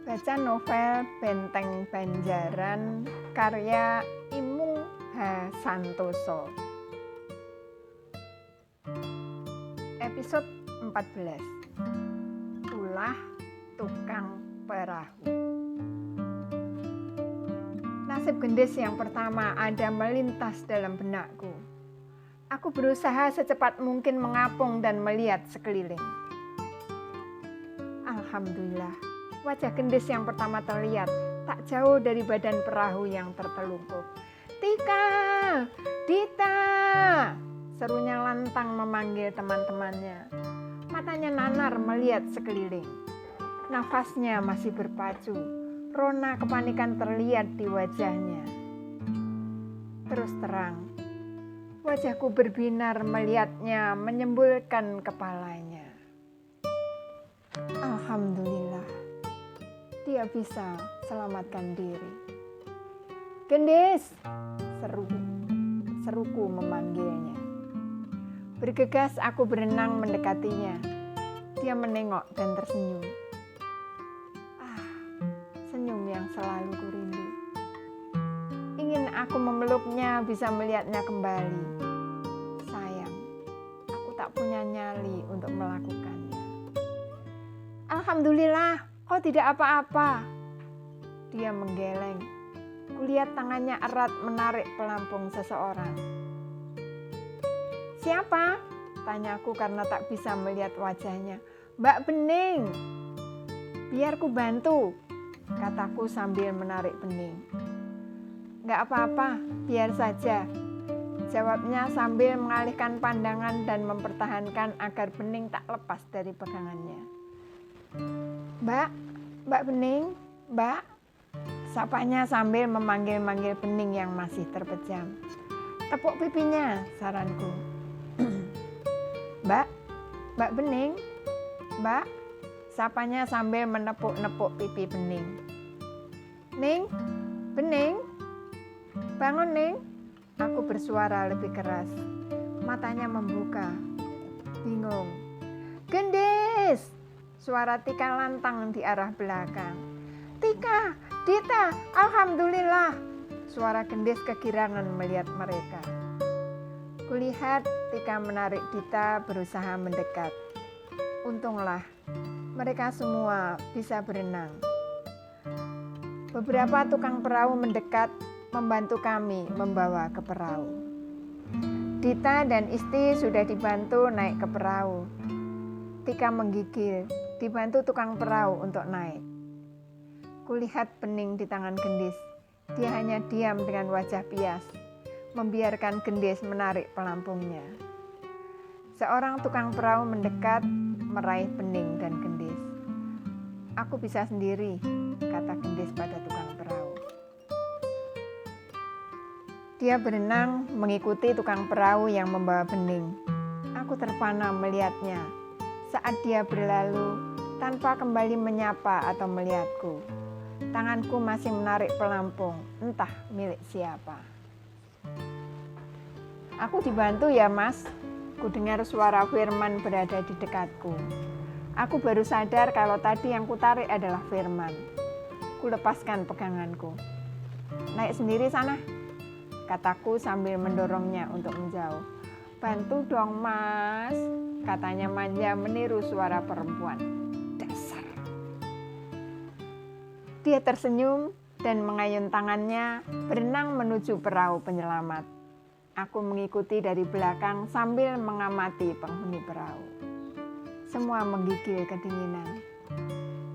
Baca novel Benteng Banjaran karya Imung H. Santoso. Episode 14. Ulah Tukang Perahu. Nasib gendis yang pertama ada melintas dalam benakku. Aku berusaha secepat mungkin mengapung dan melihat sekeliling. Alhamdulillah, wajah gendis yang pertama terlihat tak jauh dari badan perahu yang tertelungkup. "Tika! Dita!" serunya lantang memanggil teman-temannya. Matanya nanar melihat sekeliling. Nafasnya masih berpacu. Rona kepanikan terlihat di wajahnya. Terus terang, wajahku berbinar melihatnya menyembulkan kepalanya. Alhamdulillah, dia bisa selamatkan diri. "Gendis!" seruku memanggilnya. Bergegas aku berenang mendekatinya. Dia menengok dan tersenyum. Senyum yang selalu kurindu. Ingin aku memeluknya, bisa melihatnya kembali. Sayang, aku tak punya nyali untuk melakukannya. "Alhamdulillah, kau tidak apa-apa." Dia menggeleng. Kulihat tangannya erat menarik pelampung seseorang. "Siapa?" tanyaku karena tak bisa melihat wajahnya. "Mbak Bening." "Biar ku bantu," kataku sambil menarik Bening. "Gak apa-apa, biar saja," jawabnya sambil mengalihkan pandangan dan mempertahankan agar Bening tak lepas dari pegangannya. Mbak Bening, Mbak," sapanya sambil memanggil-manggil Bening yang masih terpejam. "Tepuk pipinya," saranku. Mbak Bening, Mbak," sapanya sambil menepuk-nepuk pipi Bening. "Ning, Bening, bangun Ning," aku bersuara lebih keras. Matanya membuka, bingung. "Gendis!" suara Tika lantang di arah belakang. "Tika, Dita, alhamdulillah!" suara Gendis kegirangan melihat mereka. Kulihat Tika menarik Dita berusaha mendekat. Untunglah, mereka semua bisa berenang. Beberapa tukang perahu mendekat membantu kami membawa ke perahu. Dita dan Isti sudah dibantu naik ke perahu. Tika menggigil, dibantu tukang perahu untuk naik. Kulihat Bening di tangan Gendis. Dia hanya diam dengan wajah pias, membiarkan Gendis menarik pelampungnya. Seorang tukang perahu mendekat, meraih Bening dan Gendis. "Aku bisa sendiri," kata Gendis pada tukang perahu. Dia berenang mengikuti tukang perahu yang membawa Bening. Aku terpana melihatnya saat dia berlalu tanpa kembali menyapa atau melihatku. Tanganku masih menarik pelampung, entah milik siapa. "Aku dibantu ya, Mas," kudengar suara Firman berada di dekatku. Aku baru sadar kalau tadi yang kutarik adalah Firman. Kulepaskan peganganku. "Naik sendiri sana," kataku sambil mendorongnya untuk menjauh. "Bantu dong, Mas," katanya manja meniru suara perempuan. Dasar. Dia tersenyum dan mengayun tangannya berenang menuju perahu penyelamat. Aku mengikuti dari belakang sambil mengamati penghuni perahu. Semua menggigil kedinginan.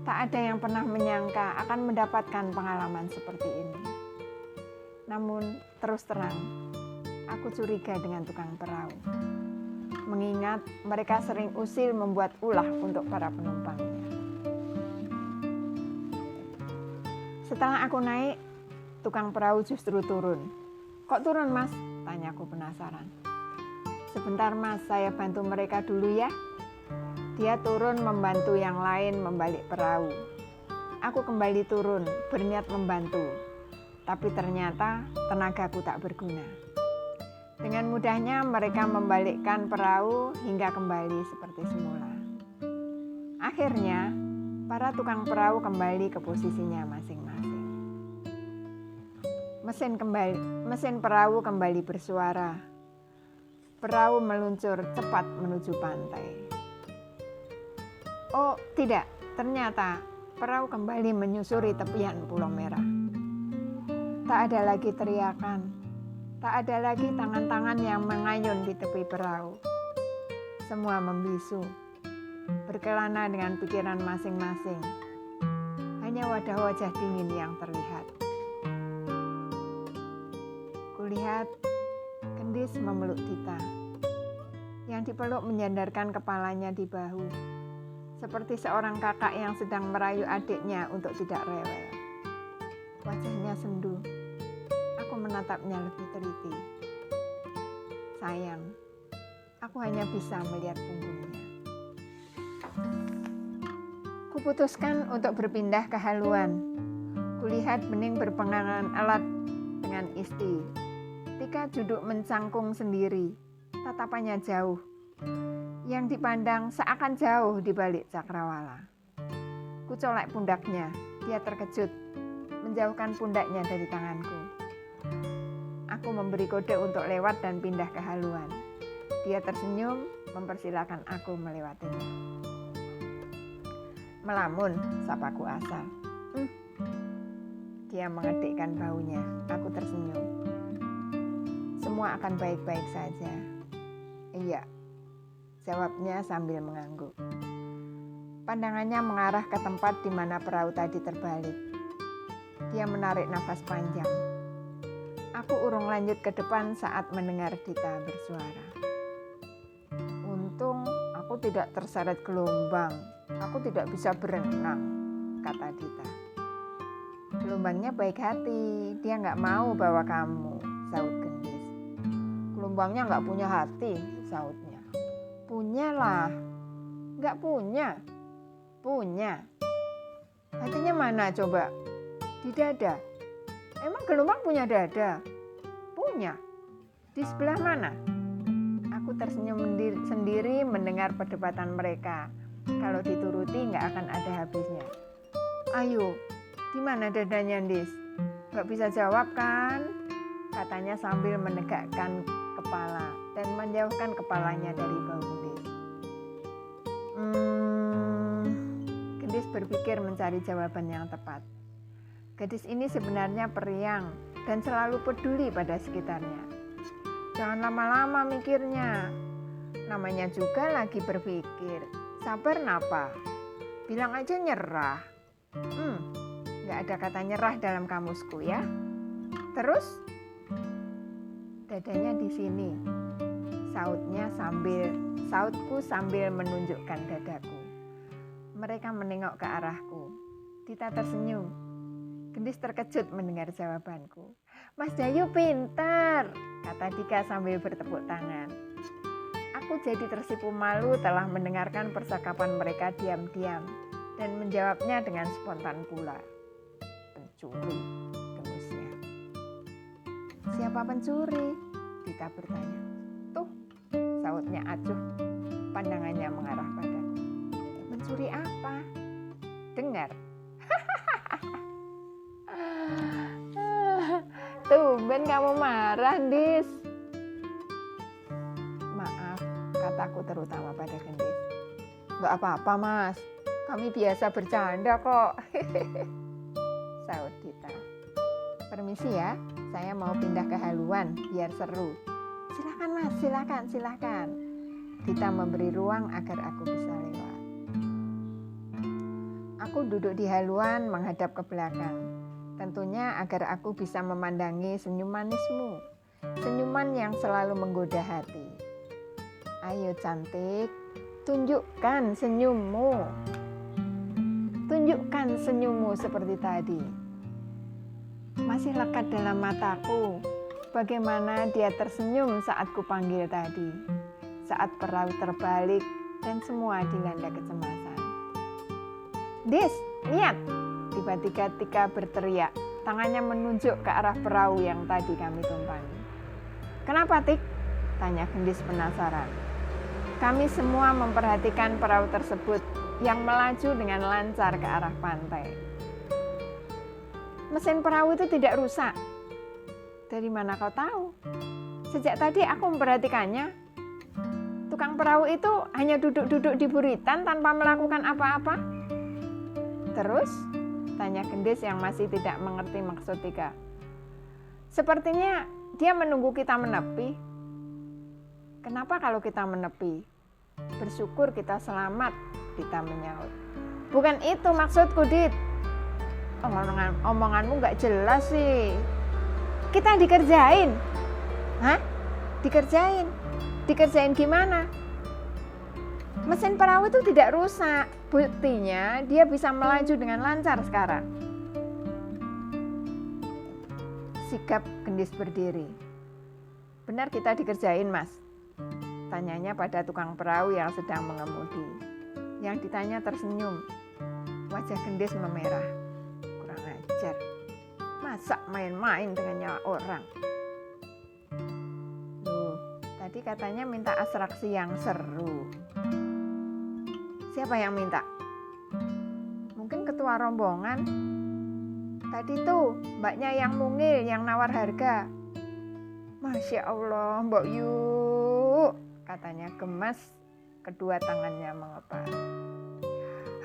Tak ada yang pernah menyangka akan mendapatkan pengalaman seperti ini. Namun terus terang, aku curiga dengan tukang perahu. Mengingat mereka sering usil membuat ulah untuk para penumpangnya. Setelah aku naik, tukang perahu justru turun. "Kok turun, Mas?" tanyaku penasaran. "Sebentar, Mas, saya bantu mereka dulu ya." Dia turun membantu yang lain membalik perahu. Aku kembali turun, berniat membantu. Tapi ternyata tenagaku tak berguna. Dengan mudahnya mereka membalikkan perahu hingga kembali seperti semula. Akhirnya Para tukang perahu kembali ke posisinya masing-masing. Mesin perahu kembali bersuara. Perahu meluncur cepat menuju pantai. Oh tidak, ternyata perahu kembali menyusuri tepian Pulau Merah. Tak ada lagi teriakan, tak ada lagi tangan-tangan yang mengayun di tepi perahu. Semua membisu, berkelana dengan pikiran masing-masing. Hanya wajah-wajah dingin yang terlihat. Kulihat Gendis memeluk Dita. Yang dipeluk menyandarkan kepalanya di bahu, seperti seorang kakak yang sedang merayu adiknya untuk tidak rewel. Wajahnya sendu. Aku menatapnya lebih teliti. Sayang, aku hanya bisa melihat punggungnya. Kuputuskan untuk berpindah ke haluan. Kulihat Bening berpegangan erat dengan Isti. Tika duduk mencangkung sendiri, tatapannya jauh, yang dipandang seakan jauh di balik cakrawala. Kucolek pundaknya, dia terkejut, menjauhkan pundaknya dari tanganku. Aku memberi kode untuk lewat dan pindah ke haluan. Dia tersenyum, mempersilahkan aku melewatinya. Melamun, sapaku asal. Dia mengedikkan baunya, aku tersenyum. Semua akan baik-baik saja. Iya, jawabnya sambil mengangguk. Pandangannya mengarah ke tempat di mana perahu tadi terbalik. Dia menarik nafas panjang. Aku urung lanjut ke depan saat mendengar Dita bersuara. Untung aku tidak terseret gelombang. Aku tidak bisa berenang, kata Dita. Gelombangnya baik hati, dia nggak mau bawa kamu, saut Gendis. Gelombangnya nggak punya hati, sautnya. Punyalah. Nggak punya. Punya. Hatinya mana coba? Di dada. Emang gelombang punya dada? Punya. Di sebelah mana? Aku tersenyum sendiri mendengar perdebatan mereka. Kalau dituruti nggak akan ada habisnya. Ayo, di mana dadanya, Dis? Nggak bisa jawab kan? Katanya sambil menegakkan kepala dan menjauhkan kepalanya dari bau Gendis. Gendis berpikir mencari jawaban yang tepat. Gadis ini sebenarnya periang dan selalu peduli pada sekitarnya. Jangan lama-lama mikirnya. Namanya juga lagi berpikir. Sabar napa? Bilang aja nyerah. Nggak ada kata nyerah dalam kamusku ya. Terus? Dadanya di sini. Sautku sambil menunjukkan dadaku. Mereka menengok ke arahku. Dita tersenyum. Gendis terkejut mendengar jawabanku. Mas Dayu pintar, kata Dika sambil bertepuk tangan. Aku jadi tersipu malu telah mendengarkan percakapan mereka diam-diam dan menjawabnya dengan spontan pula. Pencuri, gemusnya. Siapa pencuri? Dita bertanya. Tuh, sautnya acuh, pandangannya mengarah padaku. Mencuri apa? Dengar. Tumben kamu marah, Dis. Maaf, kataku terutama pada Gendis. Gak apa-apa, Mas. Kami biasa bercanda kok. Saut Dita. Permisi ya, saya mau pindah ke haluan biar seru. Silakan, Mas, silakan. Dita memberi ruang agar aku bisa lewat. Aku duduk di haluan menghadap ke belakang. Tentunya agar aku bisa memandangi senyum manismu, senyuman yang selalu menggoda hati. Ayo cantik, tunjukkan senyummu. Tunjukkan senyummu seperti tadi. Masih lekat dalam mataku, bagaimana dia tersenyum saat kupanggil tadi, saat perahu terbalik dan semua dilanda kecemasan. Dis, lihat! Tiba-tiba Tika berteriak, tangannya menunjuk ke arah perahu yang tadi kami tumpangi. Kenapa, Tik? Tanya Gendis penasaran. Kami semua memperhatikan perahu tersebut yang melaju dengan lancar ke arah pantai. Mesin perahu itu tidak rusak. Dari mana kau tahu? Sejak tadi aku memperhatikannya. Tukang perahu itu hanya duduk-duduk di buritan tanpa melakukan apa-apa. Terus, tanya gendis yang masih tidak mengerti maksud Tika. Sepertinya dia menunggu kita menepi. Kenapa kalau kita menepi? Bersyukur kita selamat, Dita menyaut. Bukan itu maksudku, Dit. Omonganmu gak jelas sih. Kita dikerjain. Hah? Dikerjain? Dikerjain gimana? Mesin perahu itu tidak rusak. Buktinya dia bisa melaju dengan lancar sekarang. Sigap gendis berdiri. Benar kita dikerjain, Mas? Tanyanya pada tukang perahu yang sedang mengemudi. Yang ditanya tersenyum. Wajah gendis memerah. Kurang ajar. Masa main-main dengan nyawa orang? Loh, tadi katanya minta atraksi yang seru. Siapa yang minta? Mungkin ketua rombongan. Tadi tuh mbaknya yang mungil, yang nawar harga. Masya Allah, Mbak Yu, katanya gemas, kedua tangannya mengepal.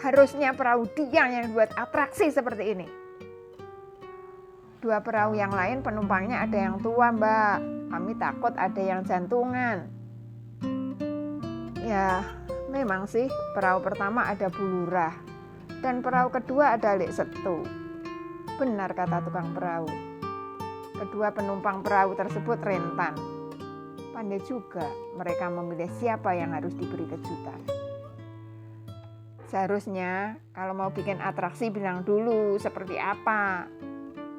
Harusnya perahu dia yang buat atraksi seperti ini. Dua perahu yang lain penumpangnya ada yang tua, Mbak. Kami takut ada yang jantungan. Ya, memang sih perahu pertama ada bulurah dan perahu kedua ada lek setu. Benar kata tukang perahu. Kedua penumpang perahu tersebut rentan. Pandai juga mereka memilih siapa yang harus diberi kejutan. Seharusnya kalau mau bikin atraksi bilang dulu seperti apa.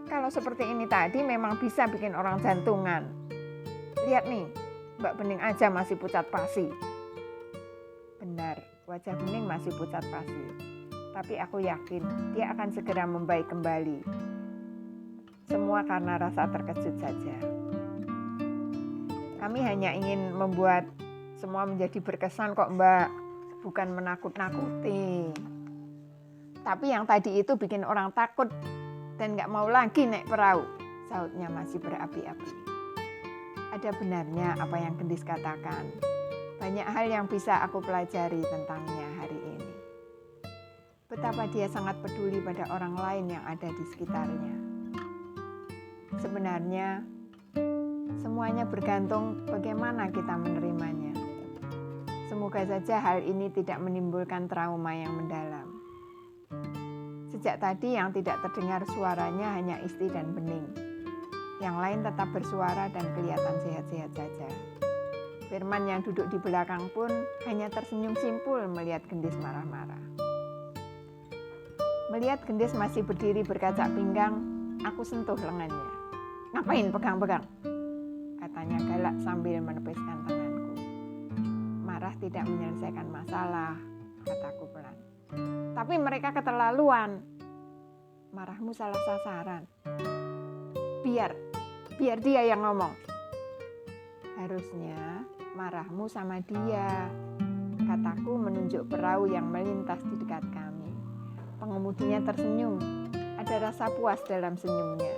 Kalau seperti ini tadi memang bisa bikin orang jantungan. Lihat nih, Mbak Bening aja masih pucat pasi. Benar, wajah Bening masih pucat pasi. Tapi aku yakin dia akan segera membaik kembali. Semua karena rasa terkejut saja. Kami hanya ingin membuat semua menjadi berkesan kok, Mbak. Bukan menakut-nakuti. Tapi yang tadi itu bikin orang takut dan gak mau lagi naik perahu. Sautnya masih berapi-api. Ada benarnya apa yang gendis katakan. Banyak hal yang bisa aku pelajari tentangnya hari ini. Betapa dia sangat peduli pada orang lain yang ada di sekitarnya. Sebenarnya, semuanya bergantung bagaimana kita menerimanya. Semoga saja hal ini tidak menimbulkan trauma yang mendalam. Sejak tadi yang tidak terdengar suaranya hanya Isti dan Bening. Yang lain tetap bersuara dan kelihatan sehat-sehat saja. Firman yang duduk di belakang pun hanya tersenyum simpul melihat gendis marah-marah. Melihat gendis masih berdiri berkacak pinggang, aku sentuh lengannya. Ngapain pegang-pegang? Katanya galak sambil menepiskan tanganku. Marah tidak menyelesaikan masalah, kataku pelan. Tapi mereka keterlaluan. Marahmu salah sasaran. Biar dia yang ngomong. Harusnya marahmu sama dia, kataku menunjuk perahu yang melintas di dekat kami. Pengemudinya tersenyum, ada rasa puas dalam senyumnya.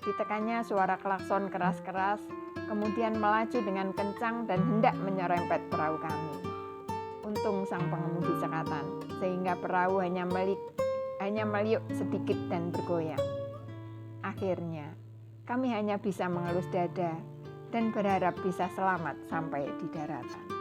Ditekannya suara klakson keras-keras, kemudian melaju dengan kencang dan hendak menyerempet perahu kami. Untung sang pengemudi cekatan, sehingga perahu hanya meliuk sedikit dan bergoyang. Akhirnya, kami hanya bisa mengelus dada dan berharap bisa selamat sampai di daratan.